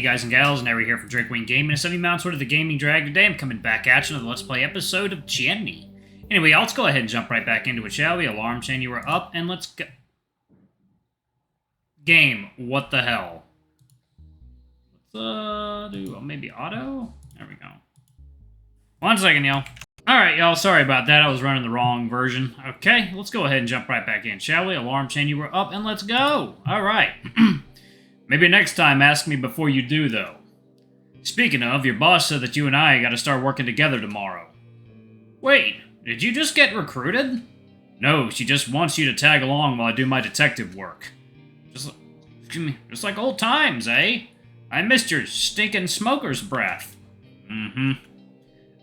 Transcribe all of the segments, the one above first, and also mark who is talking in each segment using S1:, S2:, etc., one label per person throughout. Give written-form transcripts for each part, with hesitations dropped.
S1: guys and gals, Nary here from Drake Wing Gaming, and 70 Mounts Word of the Gaming Drag. Today I'm coming back at you with the Let's Play episode of Cienie. Anyway, let's go ahead and jump right back into it, shall we? Alarm chain, you were up, and let's go. Game, what the hell? Let's do maybe auto? There we go. 1 second, y'all. Alright, y'all, sorry about that. I was running the wrong version. Okay, let's go ahead and jump right back in, shall we? Alarm chain, you were up, and let's go. Alright. Maybe next time ask me before you do, though. Speaking of, your boss said that you and I gotta start working together tomorrow. Wait, did you just get recruited? No, she just wants you to tag along while I do my detective work. Just like old times, eh? I missed your stinking smoker's breath. Mm-hmm.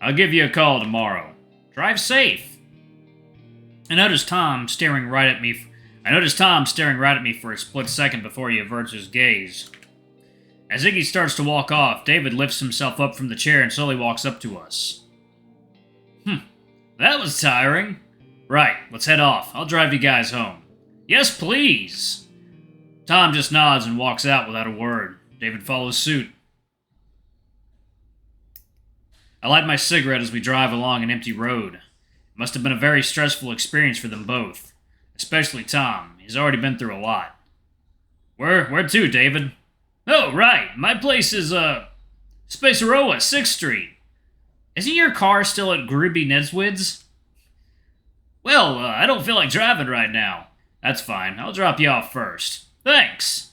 S1: I'll give you a call tomorrow. Drive safe. I noticed Tom staring right at me for a split second before he averts his gaze. As Iggy starts to walk off, David lifts himself up from the chair and slowly walks up to us. That was tiring. Right, let's head off. I'll drive you guys home. Yes, please. Tom just nods and walks out without a word. David follows suit. I light my cigarette as we drive along an empty road. It must have been a very stressful experience for them both. Especially Tom. He's already been through a lot. Where to, David? Oh, right. My place is, Spaceroa, 6th Street. Isn't your car still at Gruby Neswid's? Well, I don't feel like driving right now. That's fine. I'll drop you off first. Thanks.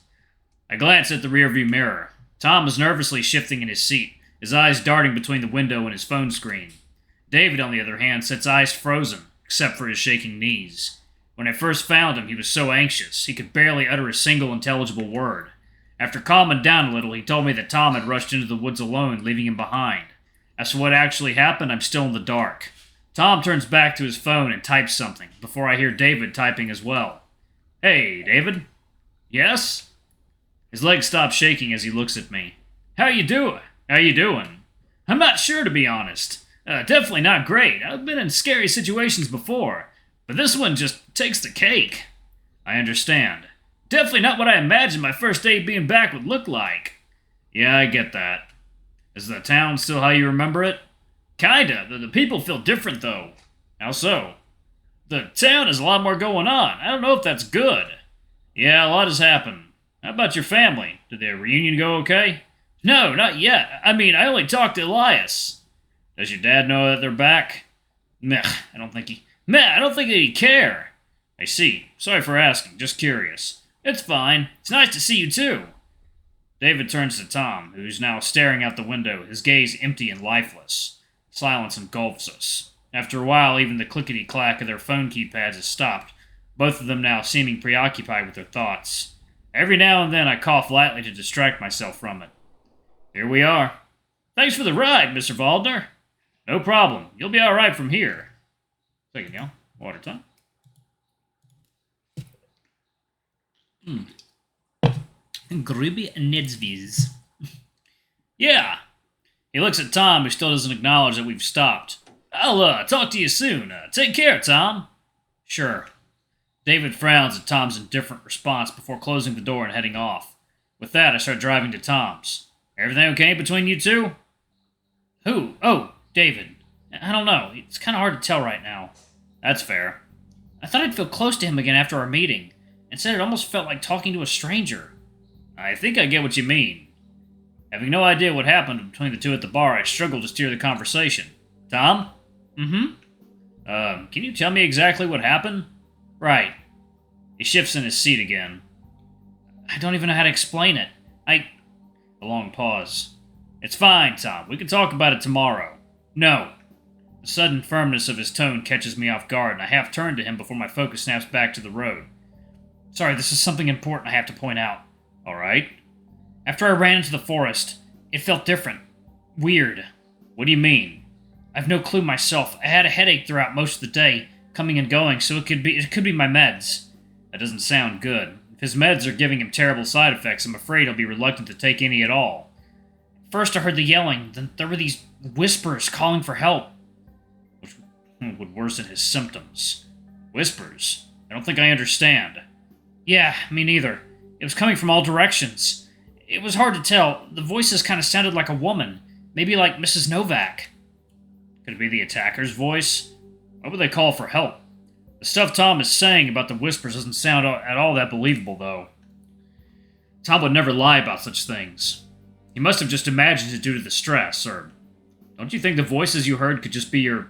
S1: I glance at the rearview mirror. Tom is nervously shifting in his seat, his eyes darting between the window and his phone screen. David, on the other hand, sits eyes frozen, except for his shaking knees. When I first found him, he was so anxious, he could barely utter a single intelligible word. After calming down a little, he told me that Tom had rushed into the woods alone, leaving him behind. As for what actually happened, I'm still in the dark. Tom turns back to his phone and types something, before I hear David typing as well. Hey, David? Yes? His legs stop shaking as he looks at me. How you doing? I'm not sure, to be honest. Definitely not great. I've been in scary situations before. But this one just takes the cake. I understand. Definitely not what I imagined my first day being back would look like. Yeah, I get that. Is the town still how you remember it? Kinda. The people feel different, though. How so? The town has a lot more going on. I don't know if that's good. Yeah, a lot has happened. How about your family? Did the reunion go okay? No, not yet. I mean, I only talked to Elias. Does your dad know that they're back? Meh, I don't think he'd care. I see. Sorry for asking. Just curious. It's fine. It's nice to see you, too. David turns to Tom, who's now staring out the window, his gaze empty and lifeless. Silence engulfs us. After a while, even the clickety-clack of their phone keypads has stopped, both of them now seeming preoccupied with their thoughts. Every now and then I cough lightly to distract myself from it. Here we are. Thanks for the ride, Mr. Waldner. No problem. You'll be all right from here. Second, y'all. Water time. Gruby Nedsviz. Yeah. He looks at Tom, who still doesn't acknowledge that we've stopped. I'll talk to you soon. Take care, Tom. Sure. David frowns at Tom's indifferent response before closing the door and heading off. With that, I start driving to Tom's. Everything okay between you two? Who? Oh, David. I don't know. It's kind of hard to tell right now. That's fair. I thought I'd feel close to him again after our meeting. Instead, it almost felt like talking to a stranger. I think I get what you mean. Having no idea what happened between the two at the bar, I struggled to steer the conversation. Tom? Can you tell me exactly what happened? Right. He shifts in his seat again. I don't even know how to explain it. A long pause. It's fine, Tom. We can talk about it tomorrow. No. The sudden firmness of his tone catches me off guard, and I half turn to him before my focus snaps back to the road. Sorry, this is something important I have to point out. All right. After I ran into the forest, it felt different. Weird. What do you mean? I've no clue myself. I had a headache throughout most of the day, coming and going, so it could be my meds. That doesn't sound good. If his meds are giving him terrible side effects, I'm afraid he'll be reluctant to take any at all. First I heard the yelling, then there were these whispers calling for help, which would worsen his symptoms. Whispers? I don't think I understand. Yeah, me neither. It was coming from all directions. It was hard to tell. The voices kind of sounded like a woman. Maybe like Mrs. Novak. Could it be the attacker's voice? Why would they call for help? The stuff Tom is saying about the whispers doesn't sound at all that believable, though. Tom would never lie about such things. He must have just imagined it due to the stress, or... Don't you think the voices you heard could just be your...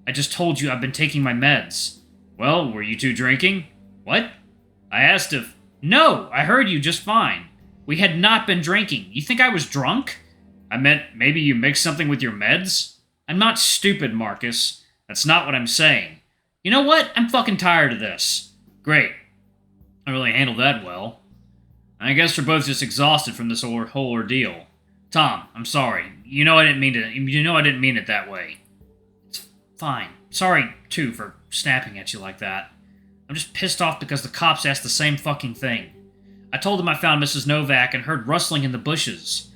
S1: I just told you I've been taking my meds. Well, were you two drinking? What? I asked if... No, I heard you just fine. We had not been drinking. You think I was drunk? I meant maybe you mixed something with your meds? I'm not stupid, Marcus. That's not what I'm saying. You know what? I'm fucking tired of this. Great. I really handled that well. I guess we're both just exhausted from this whole ordeal. Tom, I'm sorry. You know I didn't mean it that way. It's fine. Sorry, too, for snapping at you like that. I'm just pissed off because the cops asked the same fucking thing. I told them I found Mrs. Novak and heard rustling in the bushes.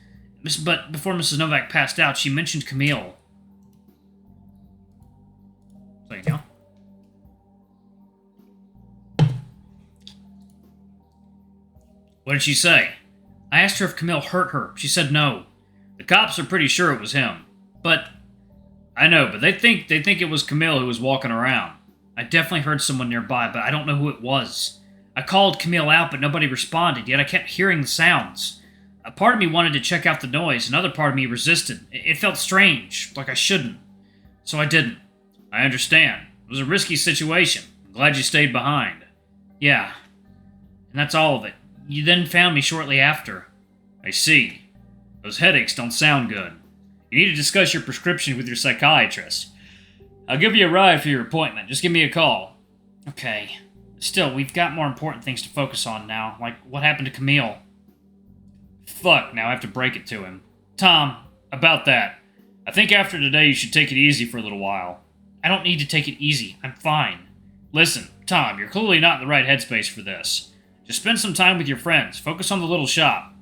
S1: But before Mrs. Novak passed out, she mentioned Camille. So you go. What did she say? I asked her if Camille hurt her. She said no. The cops are pretty sure it was him. But... I know, but they think it was Camille who was walking around. I definitely heard someone nearby, but I don't know who it was. I called Camille out, but nobody responded, yet I kept hearing the sounds. A part of me wanted to check out the noise, another part of me resisted. It felt strange, like I shouldn't. So I didn't. I understand. It was a risky situation. I'm glad you stayed behind. Yeah. And that's all of it. You then found me shortly after. I see. Those headaches don't sound good. You need to discuss your prescription with your psychiatrist. I'll give you a ride for your appointment. Just give me a call. Okay. Still, we've got more important things to focus on now, like what happened to Camille. Fuck, now I have to break it to him. Tom, about that. I think after today you should take it easy for a little while. I don't need to take it easy. I'm fine. Listen, Tom, you're clearly not in the right headspace for this. Just spend some time with your friends. Focus on the little shop.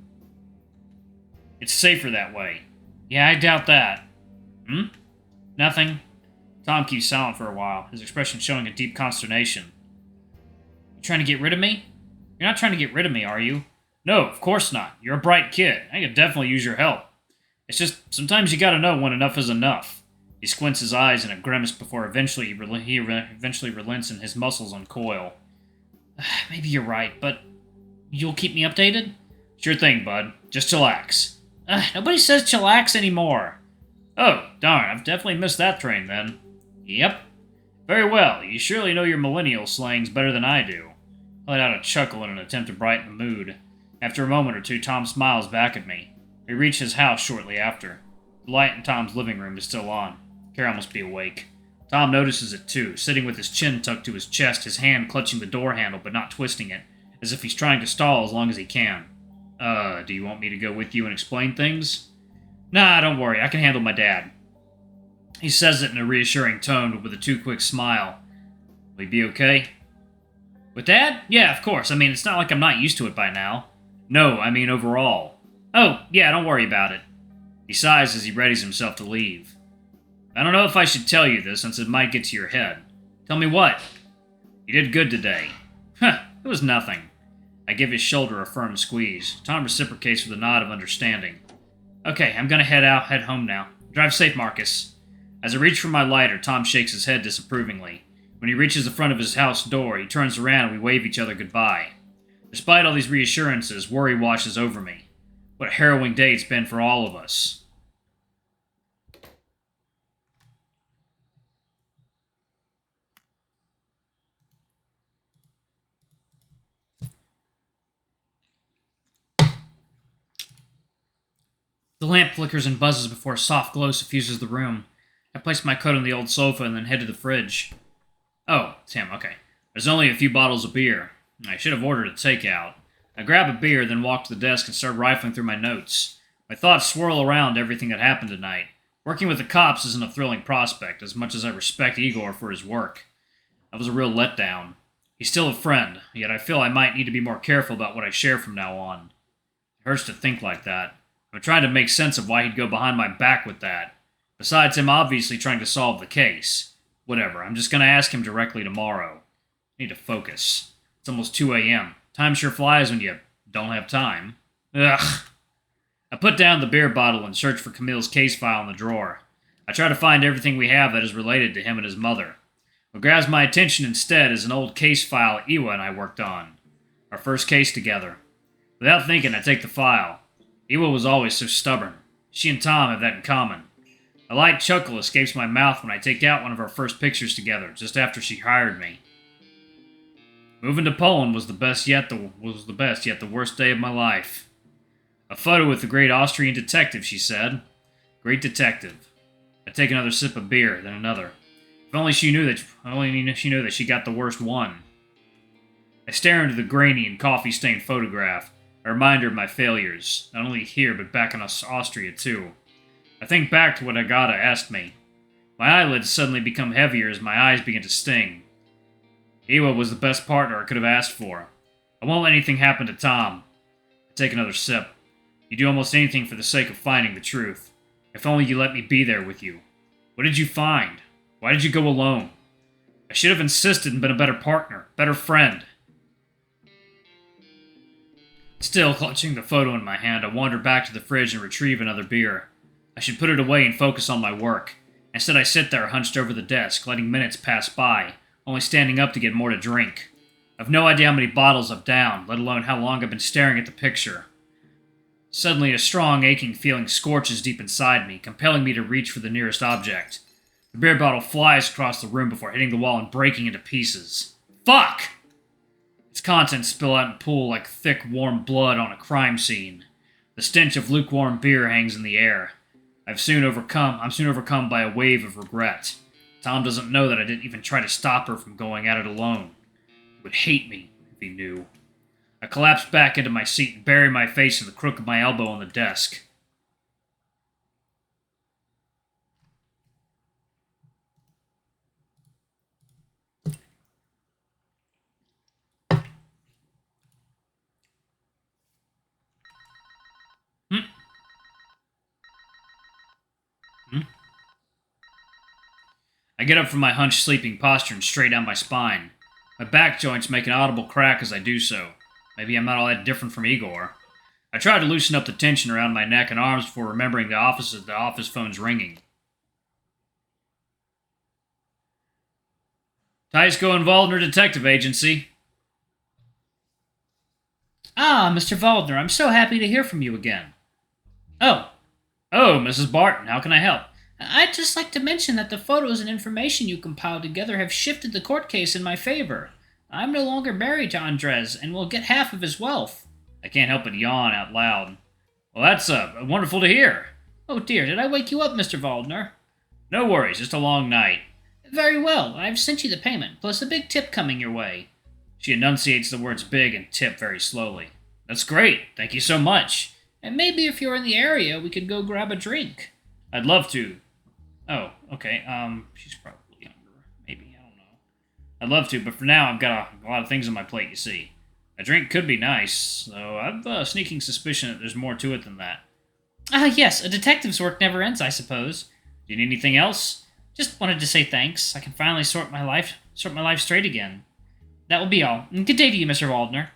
S1: It's safer that way. Yeah, I doubt that. Nothing. Tom keeps silent for a while, his expression showing a deep consternation. You trying to get rid of me? You're not trying to get rid of me, are you? No, of course not. You're a bright kid. I could definitely use your help. It's just, sometimes you gotta know when enough is enough. He squints his eyes in a grimace before eventually he eventually relents and his muscles uncoil. Maybe you're right, but you'll keep me updated? Sure thing, bud. Just chillax. Nobody says chillax anymore. Oh, darn, I've definitely missed that train then. Yep. Very well, you surely know your millennial slangs better than I do. I let out a chuckle in an attempt to brighten the mood. After a moment or two, Tom smiles back at me. We reach his house shortly after. The light in Tom's living room is still on. Carol must be awake. Tom notices it too, sitting with his chin tucked to his chest, his hand clutching the door handle but not twisting it, as if he's trying to stall as long as he can. Do you want me to go with you and explain things? Nah, don't worry, I can handle my dad. He says it in a reassuring tone, but with a too quick smile. Will he be okay? With Dad? Yeah, of course. I mean, it's not like I'm not used to it by now. No, I mean overall. Oh, yeah, don't worry about it. He sighs as he readies himself to leave. I don't know if I should tell you this, since it might get to your head. Tell me what? You did good today. Huh, it was nothing. I give his shoulder a firm squeeze. Tom reciprocates with a nod of understanding. Okay, I'm gonna head home now. Drive safe, Marcus. As I reach for my lighter, Tom shakes his head disapprovingly. When he reaches the front of his house door, he turns around and we wave each other goodbye. Despite all these reassurances, worry washes over me. What a harrowing day it's been for all of us. The lamp flickers and buzzes before a soft glow suffuses the room. I place my coat on the old sofa and then head to the fridge. Oh, it's him, okay. There's only a few bottles of beer. I should have ordered a takeout. I grab a beer, then walk to the desk and start rifling through my notes. My thoughts swirl around everything that happened tonight. Working with the cops isn't a thrilling prospect, as much as I respect Igor for his work. That was a real letdown. He's still a friend, yet I feel I might need to be more careful about what I share from now on. It hurts to think like that. I'm trying to make sense of why he'd go behind my back with that. Besides him obviously trying to solve the case. Whatever, I'm just gonna ask him directly tomorrow. I need to focus. It's almost 2 a.m. Time sure flies when you don't have time. Ugh. I put down the beer bottle and searched for Camille's case file in the drawer. I try to find everything we have that is related to him and his mother. What grabs my attention instead is an old case file Iwa and I worked on. Our first case together. Without thinking, I take the file. Iwa was always so stubborn. She and Tom have that in common. A light chuckle escapes my mouth when I take out one of our first pictures together, just after she hired me. Moving to Poland was the best yet the worst day of my life. A photo with the great Austrian detective, she said. Great detective. I take another sip of beer, then another. If only she knew that she got the worst one. I stare into the grainy and coffee-stained photograph, a reminder of my failures, not only here but back in Austria too. I think back to what Agata asked me. My eyelids suddenly become heavier as my eyes begin to sting. Iwa was the best partner I could have asked for. I won't let anything happen to Tom. I take another sip. You do almost anything for the sake of finding the truth. If only you let me be there with you. What did you find? Why did you go alone? I should have insisted and been a better partner, better friend. Still clutching the photo in my hand, I wander back to the fridge and retrieve another beer. I should put it away and focus on my work. Instead, I sit there hunched over the desk, letting minutes pass by, only standing up to get more to drink. I've no idea how many bottles I've downed, let alone how long I've been staring at the picture. Suddenly, a strong, aching feeling scorches deep inside me, compelling me to reach for the nearest object. The beer bottle flies across the room before hitting the wall and breaking into pieces. Fuck! Its contents spill out and pool like thick, warm blood on a crime scene. The stench of lukewarm beer hangs in the air. I'm soon overcome by a wave of regret. Tom doesn't know that I didn't even try to stop her from going at it alone. He would hate me if he knew. I collapse back into my seat and bury my face in the crook of my elbow on the desk. I get up from my hunched sleeping posture and straight down my spine. My back joints make an audible crack as I do so. Maybe I'm not all that different from Igor. I try to loosen up the tension around my neck and arms before remembering the office phone's ringing. Tysco and Waldner Detective Agency. Ah, Mr. Waldner, I'm so happy to hear from you again. Oh, Mrs. Barton, how can I help? I'd just like to mention that the photos and information you compiled together have shifted the court case in my favor. I'm no longer married to Andres, and will get half of his wealth. I can't help but yawn out loud. Well, that's wonderful to hear. Oh dear, did I wake you up, Mr. Waldner? No worries, just a long night. Very well, I've sent you the payment, plus a big tip coming your way. She enunciates the words big and tip very slowly. That's great, thank you so much. And maybe if you're in the area, we could go grab a drink. I'd love to. Oh, okay, she's probably younger. Maybe, I don't know. I'd love to, but for now I've got a lot of things on my plate, you see. A drink could be nice, though I've a sneaking suspicion that there's more to it than that. Yes, a detective's work never ends, I suppose. Do you need anything else? Just wanted to say thanks. I can finally sort my life straight again. That will be all. And good day to you, Mr. Waldner.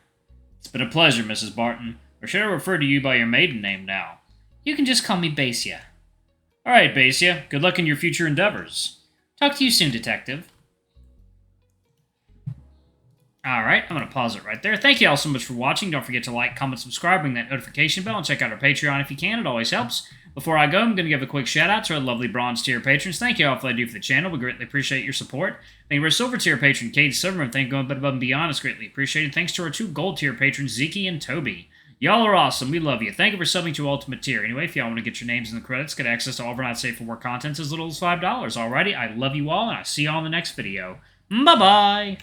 S1: It's been a pleasure, Mrs. Barton. Or should I refer to you by your maiden name now? You can just call me Basia. All right, Basia. Good luck in your future endeavors. Talk to you soon, Detective. All right, I'm going to pause it right there. Thank you all so much for watching. Don't forget to like, comment, subscribe, ring that notification bell, and check out our Patreon if you can. It always helps. Before I go, I'm going to give a quick shout-out to our lovely bronze tier patrons. Thank you all for what I do for the channel. We greatly appreciate your support. Thank you to our silver tier patron, Cade Silverman. Thank you for going above and beyond. It's greatly appreciated. Thanks to our two gold tier patrons, Zeke and Toby. Y'all are awesome. We love you. Thank you for subbing to Ultimate Tier. Anyway, if y'all want to get your names in the credits, get access to all of our not safe for work content as little as $5. Alrighty, I love you all, and I'll see y'all in the next video. Bye-bye!